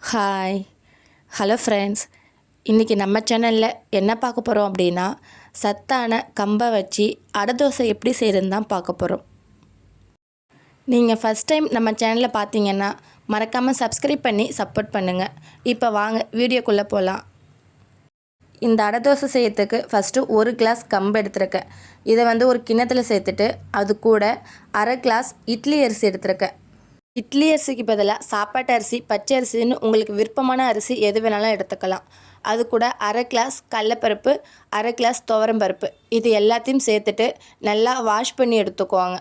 Hi hello friends, இன்றைக்கி நம்ம சேனலில் என்ன பார்க்க போகிறோம் அப்படின்னா சத்தான கம்பை வச்சு அடை தோசை எப்படி செய்கிறதுன்னு தான் பார்க்க போகிறோம். நீங்கள் ஃபஸ்ட் டைம் நம்ம சேனலை பார்த்தீங்கன்னா மறக்காமல் சப்ஸ்கிரைப் பண்ணி சப்போர்ட் பண்ணுங்கள். இப்போ வாங்க வீடியோக்குள்ளே போகலாம். இந்த அடை தோசை செய்யறதுக்கு ஃபஸ்ட்டு 1 கிளாஸ் கம்பு எடுத்துருக்கேன். இதை ஒரு கிண்ணத்தில் சேர்த்துட்டு அது கூட அரை கிளாஸ் இட்லி அரிசி எடுத்துருக்கேன். இட்லி அரிசிக்கு பதிலாக சாப்பாட்டு அரிசி, பச்சை அரிசின்னு உங்களுக்கு விருப்பமான அரிசி எது வேணாலும் எடுத்துக்கலாம். அது கூட அரை கிளாஸ் கடலப்பருப்பு, அரை கிளாஸ் துவரம்பருப்பு, இது எல்லாத்தையும் சேர்த்துட்டு நல்லா வாஷ் பண்ணி எடுத்துக்குவாங்க.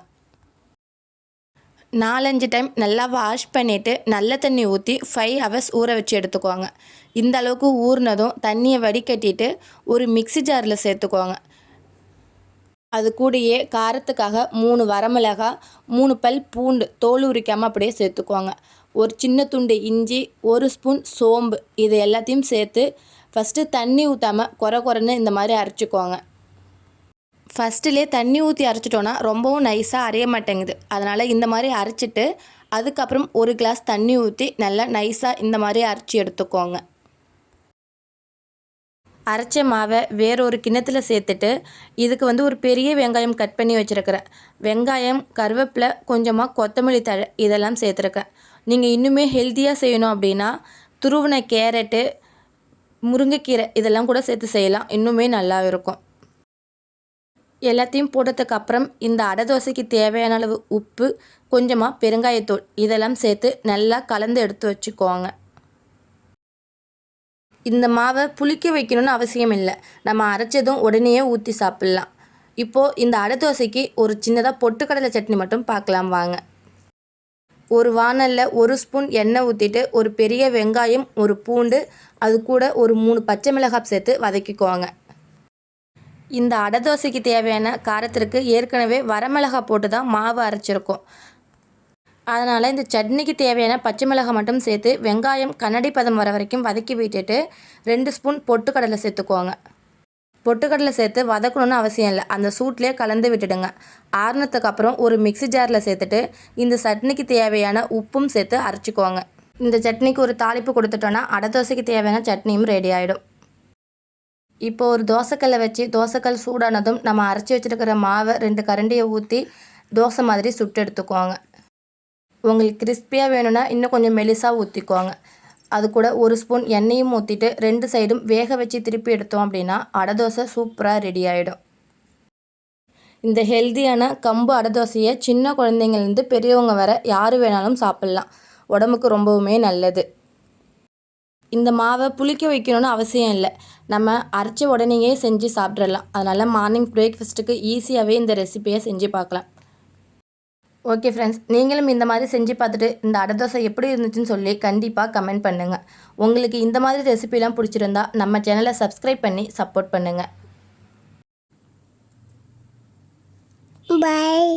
4-5 டைம் நல்லா வாஷ் பண்ணிவிட்டு நல்ல தண்ணி ஊற்றி 5 ஹவர்ஸ் ஊற வச்சு எடுத்துக்குவாங்க. இந்த அளவுக்கு ஊறினதும் தண்ணியை வடிகட்டிட்டு ஒரு மிக்ஸி ஜாரில் சேர்த்துக்குவாங்க. அது கூடயே காரத்துக்காக 3 வரமிளகா, 3 பல் பூண்டு தோல் உரிக்காமல் அப்படியே சேர்த்துக்குவாங்க. ஒரு சின்ன துண்டு இஞ்சி, 1 ஸ்பூன் சோம்பு, இது எல்லாத்தையும் சேர்த்து ஃபஸ்ட்டு தண்ணி ஊற்றாமல் குறைன்னு இந்த மாதிரி அரைச்சிக்குவாங்க. ஃபஸ்ட்டுலேயே தண்ணி ஊற்றி அரைச்சிட்டோன்னா ரொம்பவும் நைஸாக அரைய மாட்டேங்குது. அதனால் இந்த மாதிரி அரைச்சிட்டு அதுக்கப்புறம் 1 கிளாஸ் தண்ணி ஊற்றி நல்லா நைஸாக இந்த மாதிரி அரைச்சி எடுத்துக்கோங்க. அரைச்ச மாவை வேறொரு கிண்ணத்தில் சேர்த்துட்டு இதுக்கு ஒரு பெரிய வெங்காயம் கட் பண்ணி வச்சுருக்கிறேன். வெங்காயம், கருவேப்பிலை, கொஞ்சமாக கொத்தமல்லி தழை இதெல்லாம் சேர்த்துருக்கேன். நீங்கள் இன்னுமே ஹெல்த்தியாக செய்யணும் அப்படின்னா துருவின கேரட்டு, முருங்கைக்கீரை இதெல்லாம் கூட சேர்த்து செய்யலாம், இன்னுமே நல்லா இருக்கும். எல்லாத்தையும் போட்டதுக்கு அப்புறம் இந்த அடை தோசைக்கு தேவையான அளவு உப்பு, கொஞ்சமாக பெருங்காயத்தூள் இதெல்லாம் சேர்த்து நல்லா கலந்து எடுத்து வச்சுக்குவாங்க. இந்த மாவை புளிக்க வைக்கணும்னு அவசியம் இல்லை. நம்ம அரைச்சதும் உடனே ஊற்றி சாப்பிட்லாம். இப்போது இந்த அடை தோசைக்கு ஒரு சின்னதாக பொட்டுக்கடலை சட்னி மட்டும் பார்க்கலாம் வாங்க. ஒரு வாணலில் 1 ஸ்பூன் எண்ணெய் ஊற்றிட்டு ஒரு பெரிய வெங்காயம், ஒரு பூண்டு, அது கூட ஒரு 3 பச்சை மிளகாய் சேர்த்து வதக்கிக்குவாங்க. இந்த அடை தோசைக்கு தேவையான காரத்திற்கு ஏற்கனவே வரமிளகா போட்டு தான் மாவு அரைச்சிருக்கோம். அதனால் இந்த சட்னிக்கு தேவையான பச்சை மிளகாய் மட்டும் சேர்த்து வெங்காயம் கண்ணாடி பதம் வர வரைக்கும் வதக்கி விட்டுட்டு 2 ஸ்பூன் பொட்டுக்கடலை சேர்த்துக்குவாங்க. பொட்டுக்கடலை சேர்த்து வதக்கணும்னு அவசியம் இல்லை, அந்த சூட்லேயே கலந்து விட்டுடுங்க. ஆறுனதுக்கு அப்புறம் ஒரு மிக்ஸி ஜாரில் சேர்த்துட்டு இந்த சட்னிக்கு தேவையான உப்பும் சேர்த்து அரைச்சிக்குவாங்க. இந்த சட்னிக்கு ஒரு தாளிப்பு கொடுத்துட்டோன்னா அடை தோசைக்கு தேவையான சட்னியும் ரெடி ஆகிடும். இப்போது ஒரு தோசைக்கல்லை வச்சு தோசைக்கல் சூடானதும் நம்ம அரைச்சி வச்சுருக்கிற மாவை 2 கரண்டியை ஊற்றி தோசை மாதிரி சுட்டு எடுத்துக்குவாங்க. உங்களுக்கு கிறிஸ்பியாக வேணும்னா இன்னும் கொஞ்சம் மெலிசாக ஊற்றிக்குவாங்க. அது கூட 1 ஸ்பூன் எண்ணெயும் ஊற்றிட்டு 2 சைடும் வேக வச்சு திருப்பி எடுத்தோம் அப்படின்னா அடை தோசை சூப்பராக ரெடி ஆகிடும். இந்த ஹெல்த்தியான கம்பு அடை தோசையை சின்ன குழந்தைங்கள்லேருந்து பெரியவங்க வர யார் வேணாலும் சாப்பிட்லாம். உடம்புக்கு ரொம்பவுமே நல்லது. இந்த மாவை புளிக்க வைக்கணும்னு அவசியம் இல்லை, நம்ம அரைச்ச உடனேயே செஞ்சு சாப்பிட்றலாம். அதனால் மார்னிங் பிரேக்ஃபாஸ்ட்டுக்கு ஈஸியாகவே இந்த ரெசிபியை செஞ்சு பார்க்கலாம். ஓகே ஃப்ரெண்ட்ஸ், நீங்களும் இந்த மாதிரி செஞ்சு பார்த்துட்டு இந்த அடை தோசை எப்படி இருந்துச்சுன்னு சொல்லி கண்டிப்பாக கமெண்ட் பண்ணுங்கள். உங்களுக்கு இந்த மாதிரி ரெசிபிலாம் பிடிச்சிருந்தா நம்ம சேனலை சப்ஸ்கிரைப் பண்ணி சப்போர்ட் பண்ணுங்கள். பாய்.